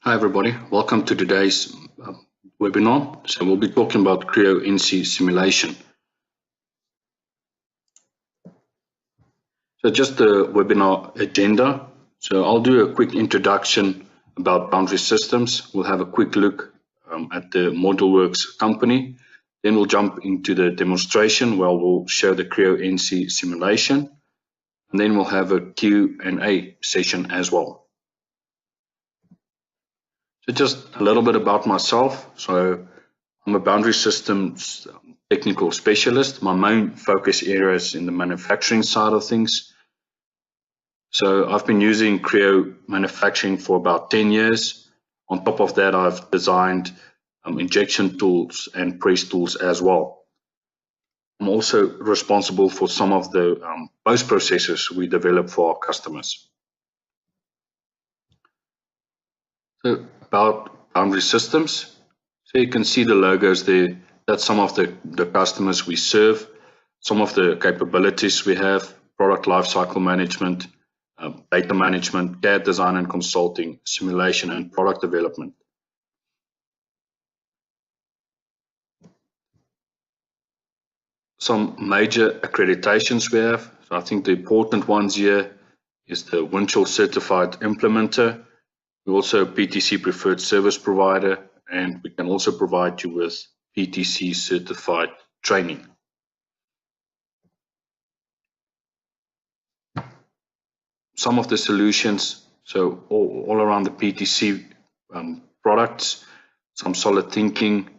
Hi everybody, welcome to today's webinar. So we'll be talking about Creo NC Simulation. So just the webinar agenda. So I'll do a quick introduction about boundary systems. We'll have a quick look at the ModuleWorks company. Then we'll jump into the demonstration where we'll show the Creo NC Simulation. And then we'll have a Q&A session as well. So just a little bit about myself. So I'm a boundary systems technical specialist. My main focus area is in the manufacturing side of things. So I've been using Creo manufacturing for about 10 years. On top of that, I've designed injection tools and press tools as well. I'm also responsible for some of the post processes we develop for our customers. So about boundary systems. So you can see the logos there. That's some of the customers we serve, some of the capabilities we have: product lifecycle management, data management, CAD design and consulting, simulation, and product development. Some major accreditations we have. So I think the important ones here is the Winchell Certified Implementer. We're also a PTC Preferred Service Provider, and we can also provide you with PTC Certified Training. Some of the solutions, so all around the PTC products, some solid thinking,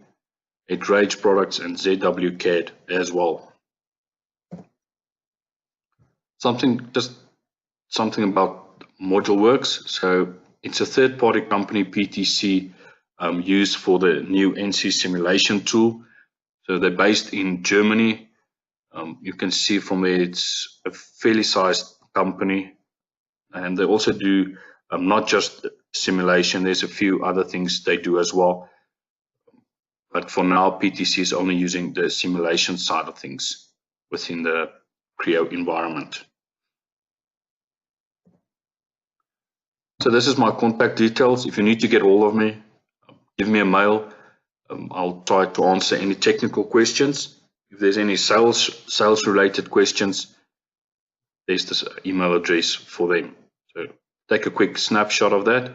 Rage products, and ZWCAD as well. Something about ModuleWorks. So it's a third-party company PTC used for the new NC simulation tool. So they're based in Germany. You can see from there it's a fairly sized company, and they also do not just simulation. There's a few other things they do as well. But for now, PTC is only using the simulation side of things within the Creo environment. So this is my contact details. If you need to get hold of me, give me a mail. I'll try to answer any technical questions. If there's any sales related questions, there's this email address for them. So take a quick snapshot of that,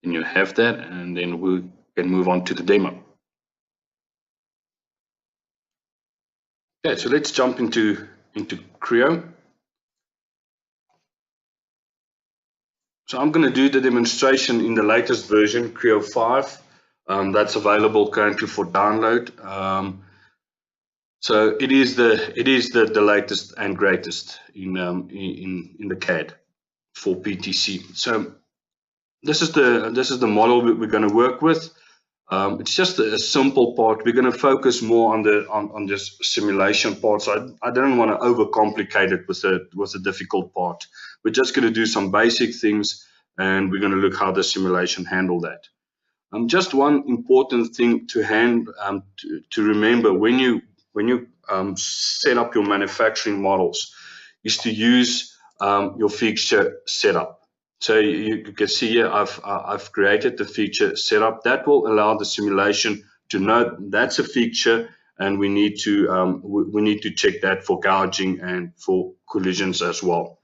and you have that, and then we can move on to the demo. Okay, so let's jump into Creo. So I'm going to do the demonstration in the latest version, Creo 5. That's available currently for download. So it is the latest and greatest in the CAD for PTC. So this is the model we're going to work with. It's just a simple part. We're going to focus more on this simulation part. So I don't want to overcomplicate it with the difficult part. We're just going to do some basic things, and we're going to look how the simulation handle that. Just one important thing to remember when you set up your manufacturing models is to use your feature setup. So you can see here I've created the feature setup that will allow the simulation to know that's a feature, and we need to check that for gouging and for collisions as well.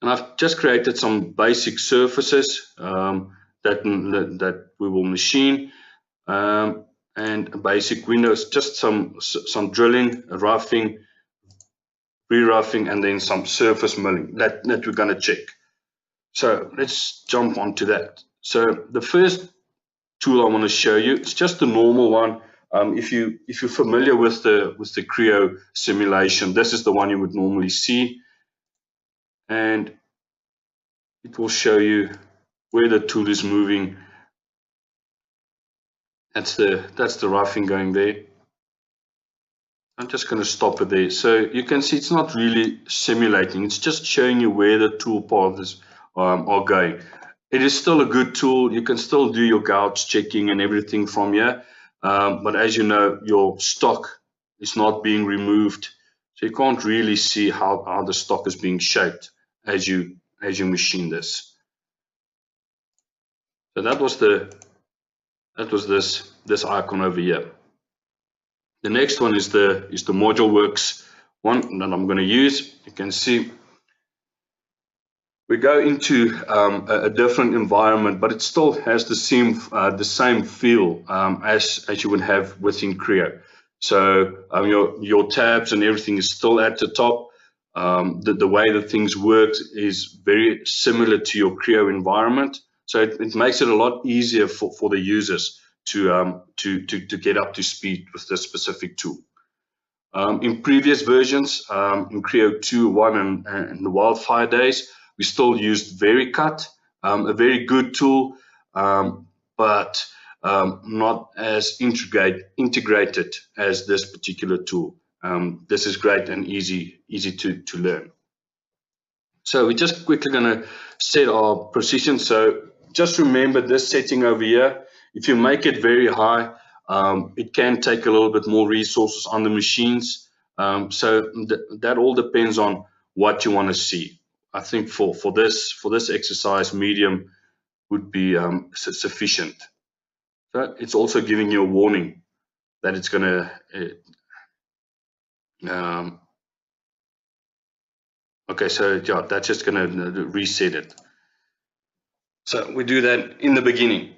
And I've just created some basic surfaces that we will machine, and basic windows, just some drilling, roughing, re-roughing, and then some surface milling that we're going to check. So let's jump onto that. So the first tool I want to show you, it's just the normal one. If you're familiar with the Creo simulation, this is the one you would normally see, and it will show you where the tool is moving. That's the roughing going there. I'm just going to stop it there. So you can see it's not really simulating. It's just showing you where the tool paths are going. It is still a good tool. You can still do your gouge checking and everything from here. But as you know, your stock is not being removed. So you can't really see how the stock is being shaped as you machine this. So that was this icon over here. The next one is the ModuleWorks one that I'm going to use. You can see we go into a different environment, but it still has the same feel as you would have within Creo. So your tabs and everything is still at the top. The way that things work is very similar to your Creo environment. So it makes it a lot easier for the users to get up to speed with this specific tool. In previous versions, in Creo 2.1 and the Wildfire days, we still used VeriCut, a very good tool, but not as integrated as this particular tool. This is great and easy to learn. So we're just quickly going to set our precision. So just remember this setting over here. If you make it very high, it can take a little bit more resources on the machines. So that all depends on what you want to see. I think for this exercise, medium would be sufficient. So it's also giving you a warning that it's going to. Okay, so yeah, that's just going to reset it. So we do that in the beginning.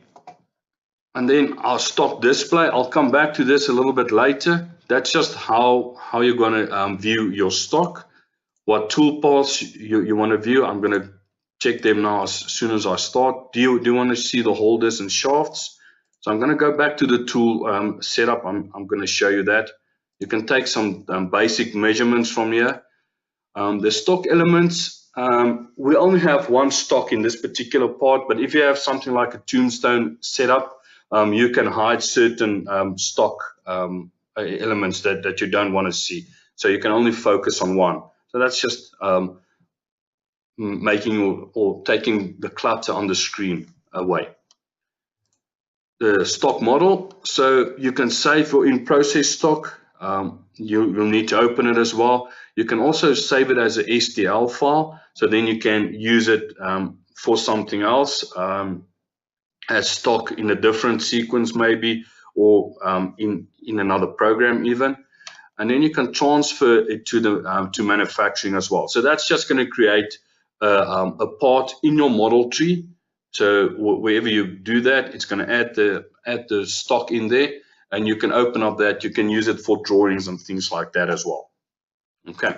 And then our stock display, I'll come back to this a little bit later. That's just how you're going to view your stock. What toolpaths you want to view. I'm going to check them now as soon as I start. Do you want to see the holders and shafts? So I'm going to go back to the tool setup. I'm going to show you that. You can take some basic measurements from here. The stock elements, we only have one stock in this particular part, but if you have something like a tombstone setup, you can hide certain stock elements that you don't want to see. So you can only focus on one. So that's just making or taking the clutter on the screen away. The stock model, so you can save your in-process stock. You'll need to open it as well. You can also save it as an STL file, so then you can use it for something else, as stock in a different sequence maybe, or in another program even. And then you can transfer it to manufacturing as well. So that's just going to create a part in your model tree. So wherever you do that, it's going to add the stock in there, and you can open up that. You can use it for drawings and things like that as well. Okay.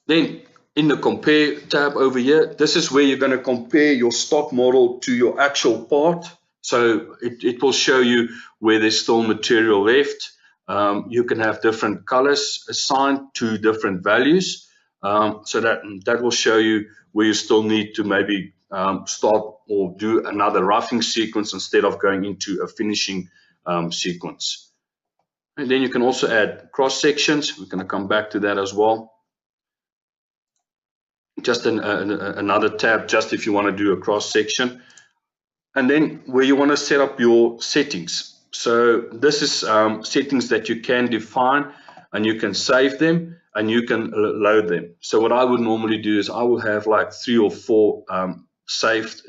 Then in the compare tab over here, this is where you're going to compare your stock model to your actual part. So it will show you where there's still material left. You can have different colors assigned to different values. So that will show you where you still need to maybe start or do another roughing sequence instead of going into a finishing sequence. And then you can also add cross sections. We're going to come back to that as well. Just another tab, just if you want to do a cross section. And then where you want to set up your settings. So this is settings that you can define, and you can save them and you can load them. So what I would normally do is I will have like 3 or 4 saved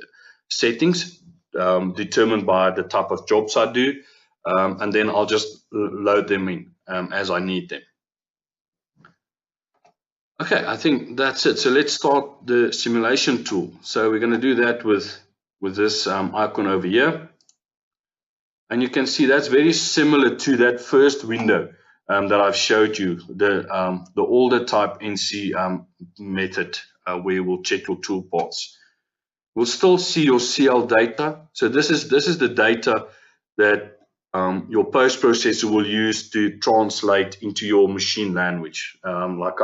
settings determined by the type of jobs I do, and then I'll just load them in as I need them. Okay, I think that's it. So let's start the simulation tool. So we're going to do that with this icon over here. And you can see that's very similar to that first window that I've showed you, the older type NC method where we'll check your toolpaths. We'll still see your CL data. So this is the data that your post processor will use to translate into your machine language, like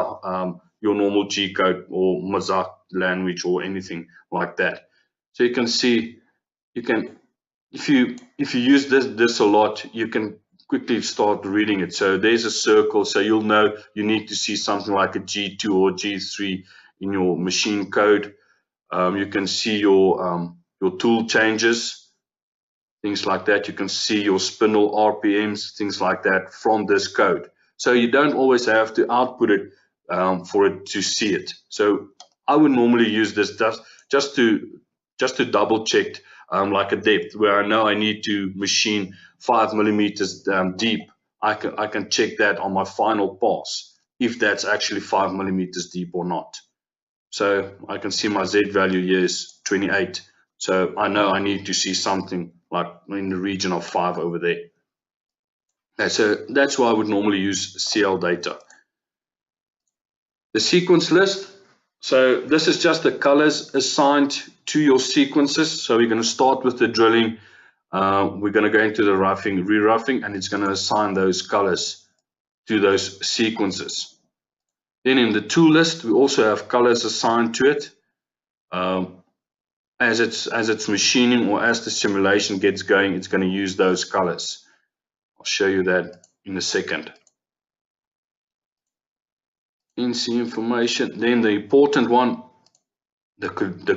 your normal G code or Mozart language or anything like that. So you can see, if you use this a lot, you can quickly start reading it. So there's a circle, so you'll know you need to see something like a G2 or G3 in your machine code. You can see your tool changes, things like that. You can see your spindle RPMs, things like that from this code. So you don't always have to output it for it to see it. So I would normally use this just to just to double check like a depth where I know I need to machine 5 millimeters deep. I can check that on my final pass if that's actually 5 millimeters deep or not. So I can see my Z value here is 28. So I know I need to see something like in the region of 5 over there. Okay, so that's why I would normally use CL data. The sequence list. So this is just the colors assigned to your sequences. So we're going to start with the drilling. We're going to go into the roughing, re-roughing, and it's going to assign those colors to those sequences. Then in the tool list, we also have colors assigned to it. As it's machining or as the simulation gets going, it's going to use those colors. I'll show you that in a second. NC information, then the important one, the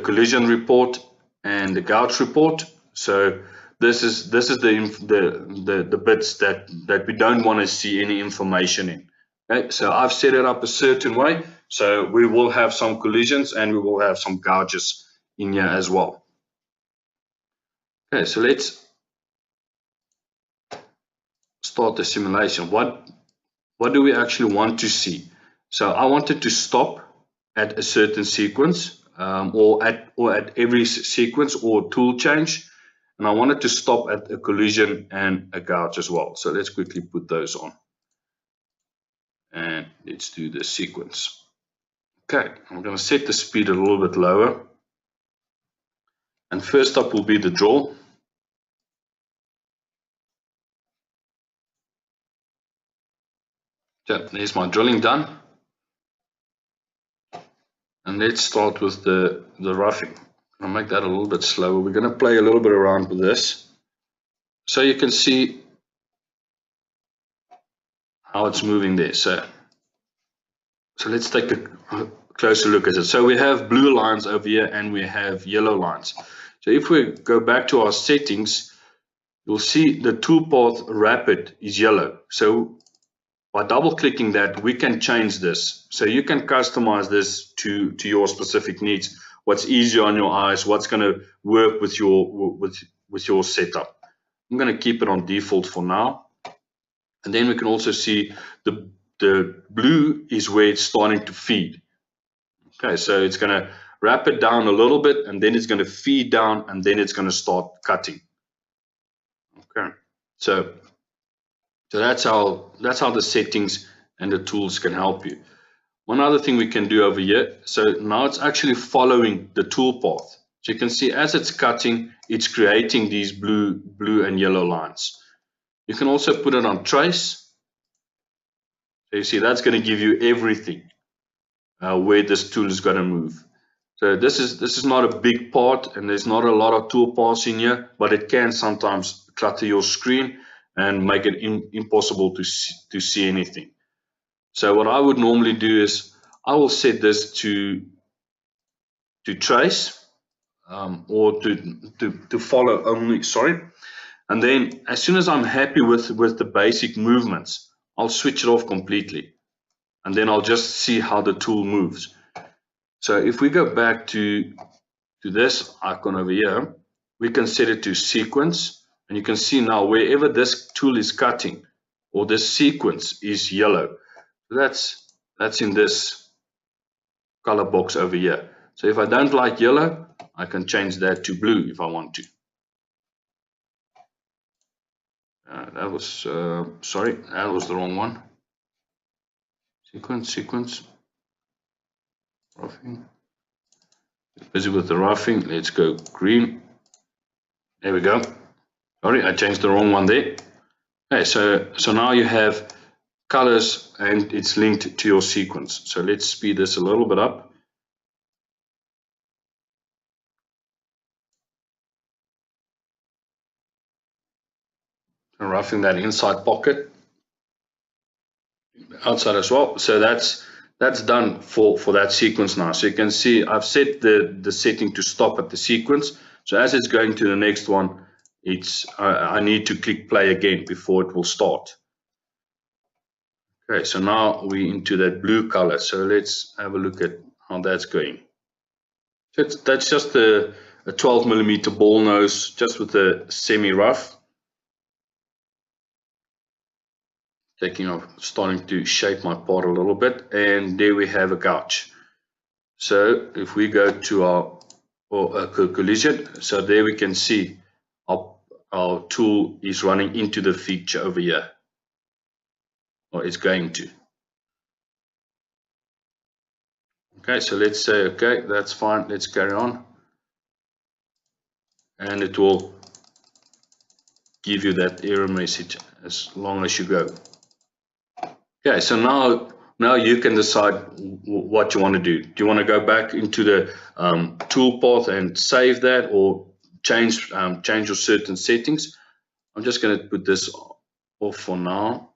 collision report and the gouge report. So this is the bits that we don't want to see any information in. Okay, so I've set it up a certain way, so we will have some collisions and we will have some gouges in here as well. Okay, so let's start the simulation. What do we actually want to see? So I wanted to stop at a certain sequence or at every sequence or tool change, and I wanted to stop at a collision and a gouge as well. So let's quickly put those on. And let's do the sequence. Okay, I'm going to set the speed a little bit lower. And first up will be the draw. So there's my drilling done. And let's start with the roughing. I'll make that a little bit slower. We're going to play a little bit around with this. So you can see how it's moving there. So let's take a closer look at it. So we have blue lines over here and we have yellow lines. So if we go back to our settings, you'll see the toolpath rapid is yellow. So by double clicking that, we can change this. So you can customize this to your specific needs. What's easier on your eyes, what's going to work with your setup. I'm going to keep it on default for now. And then we can also see the blue is where it's starting to feed. Okay, so it's going to wrap it down a little bit and then it's going to feed down and then it's going to start cutting. Okay, so that's how the settings and the tools can help you. One other thing we can do over here, so now it's actually following the toolpath. So you can see as it's cutting, it's creating these blue and yellow lines. You can also put it on trace. So you see that's going to give you everything where this tool is going to move. So this is not a big part and there's not a lot of toolpaths in here, but it can sometimes clutter your screen and make it impossible to see anything. So what I would normally do is I will set this to trace or to follow only, sorry. And then as soon as I'm happy with the basic movements, I'll switch it off completely. And then I'll just see how the tool moves. So if we go back to this icon over here, we can set it to sequence. And you can see now wherever this tool is cutting or this sequence is yellow. So that's in this color box over here. So if I don't like yellow, I can change that to blue if I want to. That was, sorry, that was the wrong one. Sequence. Roughing. Busy with the roughing. Let's go green. There we go. Sorry, I changed the wrong one there. Okay, so now you have colors and it's linked to your sequence. So let's speed this a little bit up. And roughing that inside pocket, outside as well. So that's done for that sequence now. So you can see I've set the setting to stop at the sequence. So as it's going to the next one, I need to click play again before it will start. Okay, so now we're into that blue color. So let's have a look at how that's going. So that's just a a 12mm ball nose just with a semi-rough. Starting to shape my part a little bit, and there we have a gouge. So if we go to our collision, so there we can see our tool is running into the feature over here, or it's going to. Okay, so let's say, okay, that's fine, let's carry on. And it will give you that error message as long as you go. Okay, so now you can decide what you want to do. Do you want to go back into the toolpath and save that, or change your certain settings? I'm just going to put this off for now,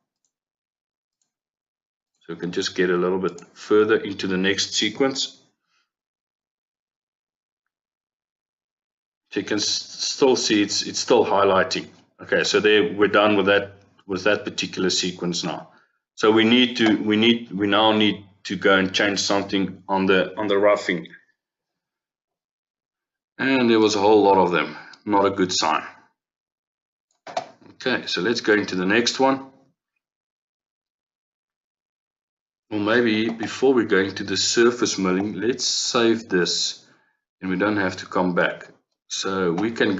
so we can just get a little bit further into the next sequence. So you can still see it's still highlighting. Okay, so there we're done with that particular sequence now. So we now need to go and change something on the roughing. And there was a whole lot of them. Not a good sign. Okay, so let's go into the next one. Or maybe before we go into the surface milling, let's save this and we don't have to come back. So we can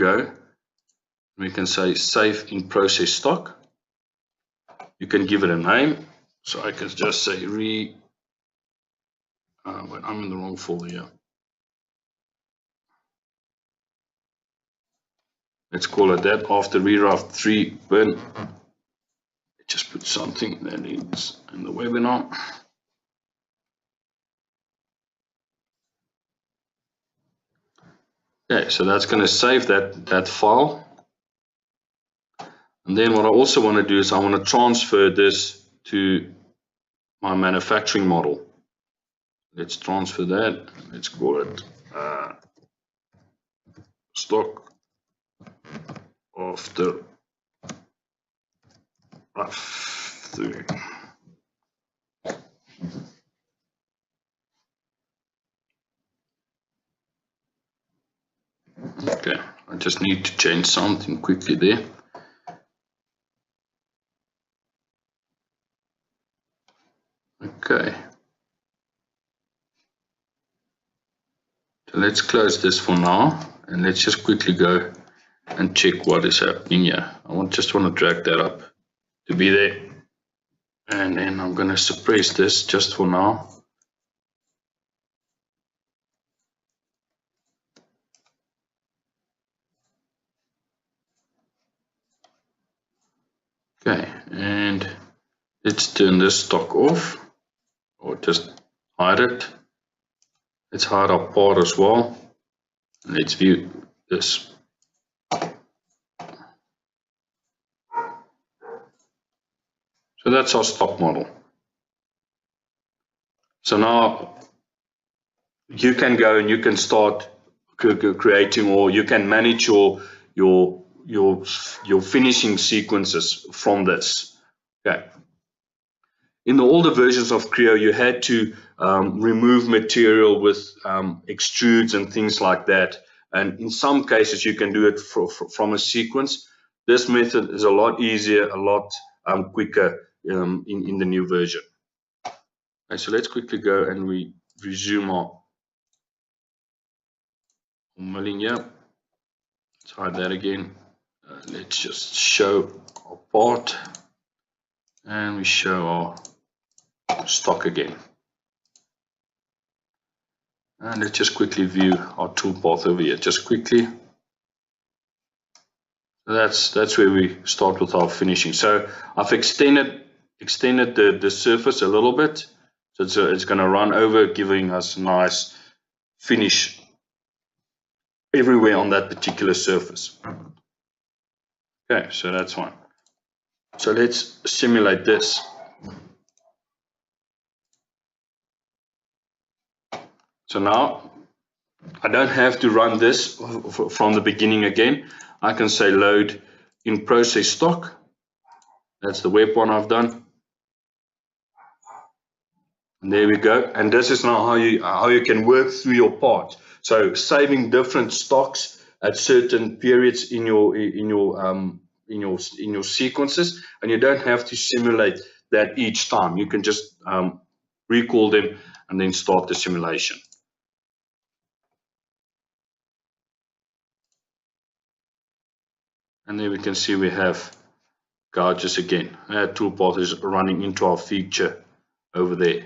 say save in process stock. You can give it a name. So I can just say wait, I'm in the wrong folder here. Let's call it that. After reroute 3 bin, just put something that is in the webinar. Okay, so that's going to save that file. And then what I also want to do is I want to transfer this to my manufacturing model. Let's transfer that. Let's call it stock after rough 3. Okay, I just need to change something quickly there. Okay, so let's close this for now, and let's just quickly go and check what is happening here. I just want to drag that up to be there, and then I'm going to suppress this just for now. Okay, and let's turn this stock off, or just hide it. Let's hide our part as well. Let's view this. So that's our stock model. So now you can go and you can start creating, or you can manage your finishing sequences from this. Okay. In the older versions of Creo, you had to remove material with extrudes and things like that. And in some cases, you can do it from a sequence. This method is a lot easier, a lot quicker in the new version. Okay, so let's quickly go and we resume our milling here. Let's hide that again. Let's just show our part, and we show our stock again. And let's just quickly view our toolpath over here, just quickly. That's where we start with our finishing. So I've extended the surface a little bit, so it's going to run over, giving us a nice finish everywhere on that particular surface. Okay, so that's one. So let's simulate this. So now I don't have to run this from the beginning again. I can say load in process stock. That's the web one I've done. And there we go. And this is now how you can work through your part. So saving different stocks at certain periods in your sequences, and you don't have to simulate that each time. You can just recall them and then start the simulation. And there we can see we have gouges again. That toolpath is running into our feature over there.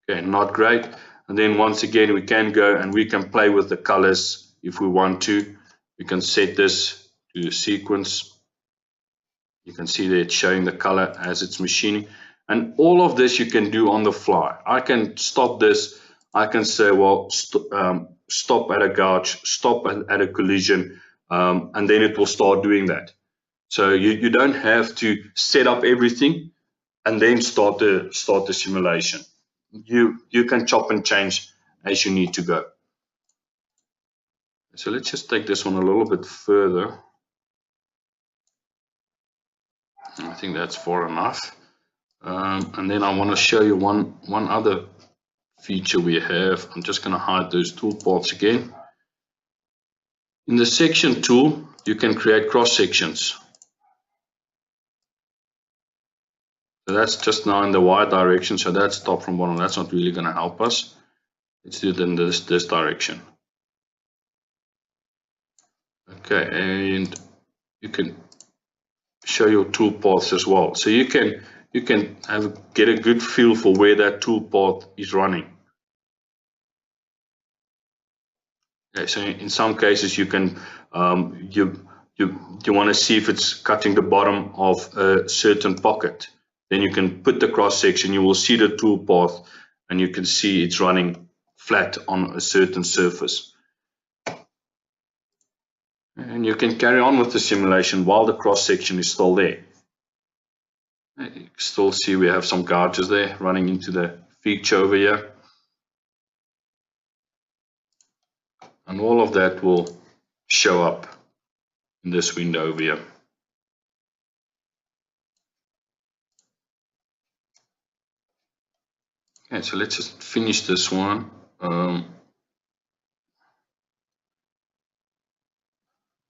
Okay, not great. And then once again, we can go and we can play with the colors if we want to. We can set this to a sequence. You can see that it's showing the color as it's machining. And all of this you can do on the fly. I can stop this. I can say, well, stop at a gouge, stop at a collision, and then it will start doing that. So you don't have to set up everything and then start the simulation. You can chop and change as you need to go. So let's just take this one a little bit further. I think that's far enough. And then I want to show you one other feature we have. I'm just going to hide those toolpaths again. In the section tool, you can create cross sections. So that's just now in the Y direction, so that's top from bottom. That's not really going to help us. Let's do it in this direction. Okay, and you can show your toolpaths as well. So you can get a good feel for where that toolpath is running. Okay, so in some cases you can you want to see if it's cutting the bottom of a certain pocket. Then you can put the cross section, you will see the toolpath, and you can see it's running flat on a certain surface. And you can carry on with the simulation while the cross section is still there. You can still see we have some gouges there running into the feature over here. And all of that will show up in this window over here. Okay, so let's just finish this one.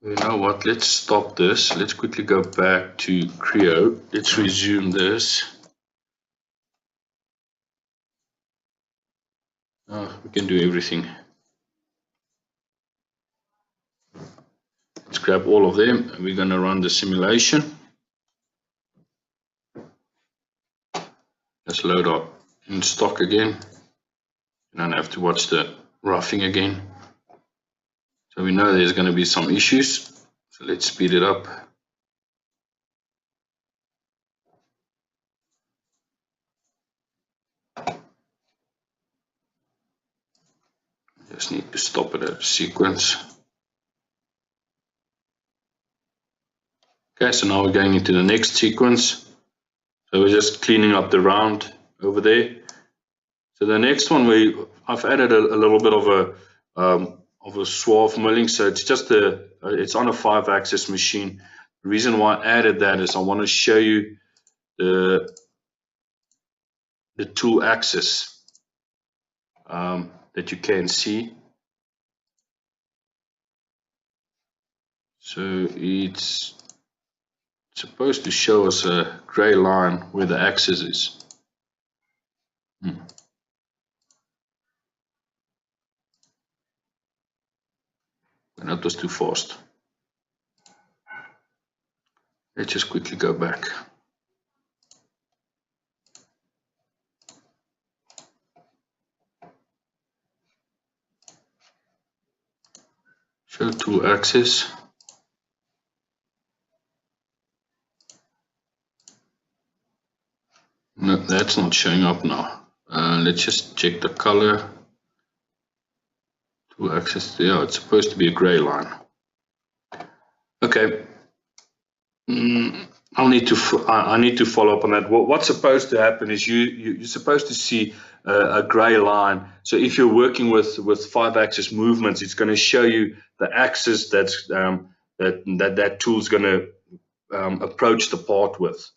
You know what, let's stop this. Let's quickly go back to Creo. Let's resume this. We can do everything. Let's grab all of them and we're going to run the simulation. Let's load up in stock again. You don't have to watch the roughing again. So we know there's going to be some issues. So let's speed it up. Just need to stop at a sequence. Okay, so now we're going into the next sequence. So we're just cleaning up the round over there. So the next one, I've added a little bit of a swath milling. So it's just it's on a 5-axis machine. The reason why I added that is I want to show you the tool axis that you can see. So it's supposed to show us a gray line where the axis is. And that was too fast. Let's just quickly go back. Show tool axis. No, that's not showing up now. Let's just check the color. Tool axis. Yeah, it's supposed to be a gray line. Okay. I need to follow up on that. What's supposed to happen is you're supposed to see a gray line. So if you're working with 5-axis movements, it's going to show you the axis that's that tool's going to approach the part with.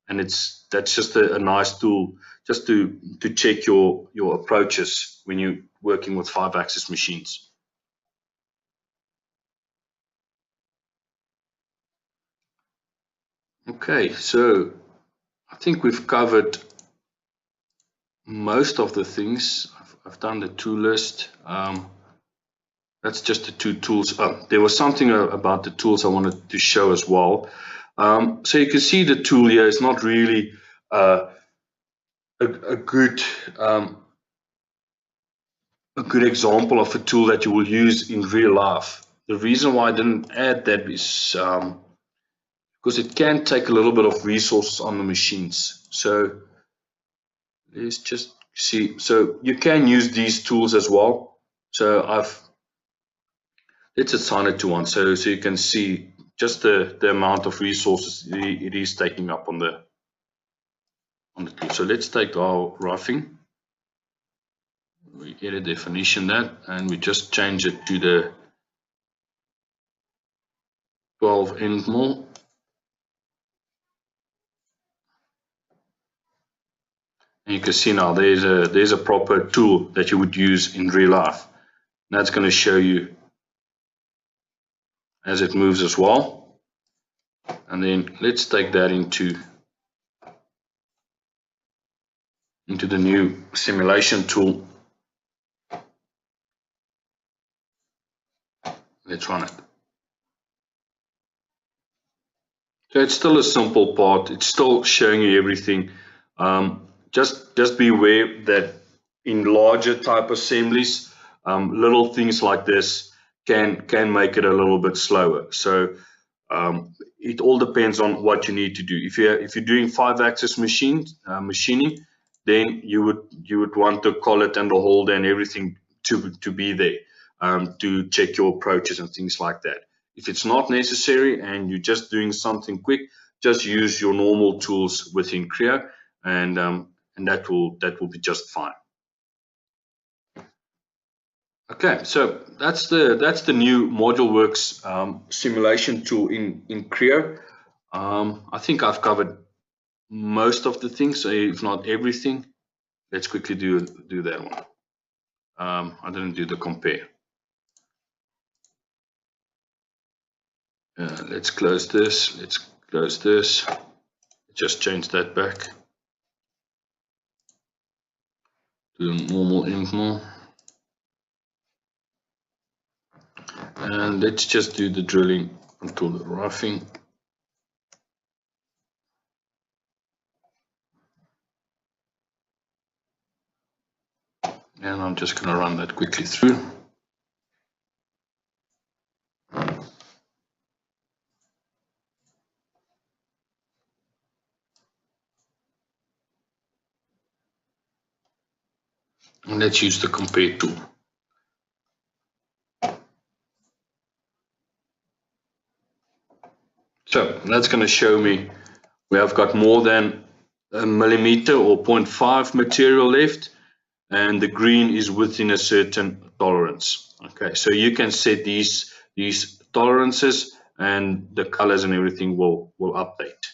that's just a nice tool just to check your approaches when you're working with 5-axis machines. Okay, so I think we've covered most of the things. I've done the tool list. That's just the 2 tools. Oh, there was something about the tools I wanted to show as well. So you can see the tool here is not really a good example of a tool that you will use in real life. The reason why I didn't add that is because it can take a little bit of resources on the machines. So let's just see. So you can use these tools as well. So let's assign it to 1. So you can see just the amount of resources it is taking up on the tool. So let's take our roughing. We get a definition that, and we just change it to the 12 end mil. And you can see now there's a proper tool that you would use in real life. And that's going to show you as it moves as well. And then let's take that into the new simulation tool. Let's run it. So it's still a simple part. It's still showing you everything. Just be aware that in larger type assemblies, little things like this can make it a little bit slower. So it all depends on what you need to do. If you're doing 5-axis machining, then you would want the collet and the holder and everything to be there to check your approaches and things like that. If it's not necessary and you're just doing something quick, just use your normal tools within Creo, and that will be just fine. Okay, so that's the new ModuleWorks simulation tool in Creo. I think I've covered most of the things, if not everything. Let's quickly do that one. I didn't do the compare. Let's close this. Let's close this. Just change that back to the normal end mil. And let's just do the drilling until the roughing. And I'm just going to run that quickly through. And let's use the compare tool. So that's going to show me we have got more than a millimeter or 0.5 material left, and the green is within a certain tolerance. Okay, so you can set these tolerances, and the colors and everything will update.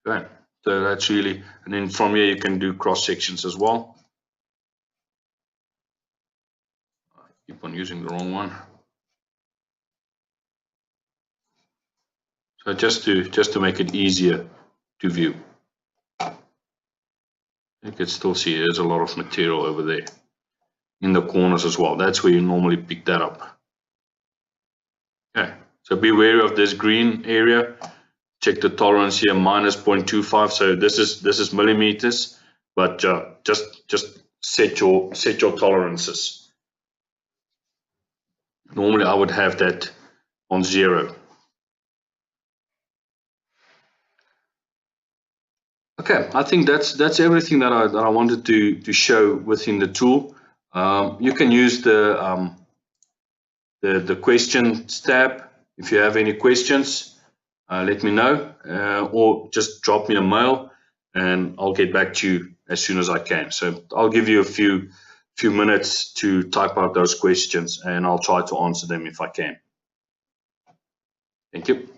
Okay, so that's really, and then from here you can do cross sections as well. I keep on using the wrong one. So just to make it easier to view. You can still see there's a lot of material over there in the corners as well. That's where you normally pick that up. Okay, so be wary of this green area. Check the tolerance here, minus 0.25. So this is millimeters, but just set your tolerances. Normally I would have that on 0. Okay, I think that's everything that I wanted to show within the tool. You can use the questions tab. If you have any questions, let me know, or just drop me a mail, and I'll get back to you as soon as I can. So I'll give you a few minutes to type out those questions, and I'll try to answer them if I can. Thank you.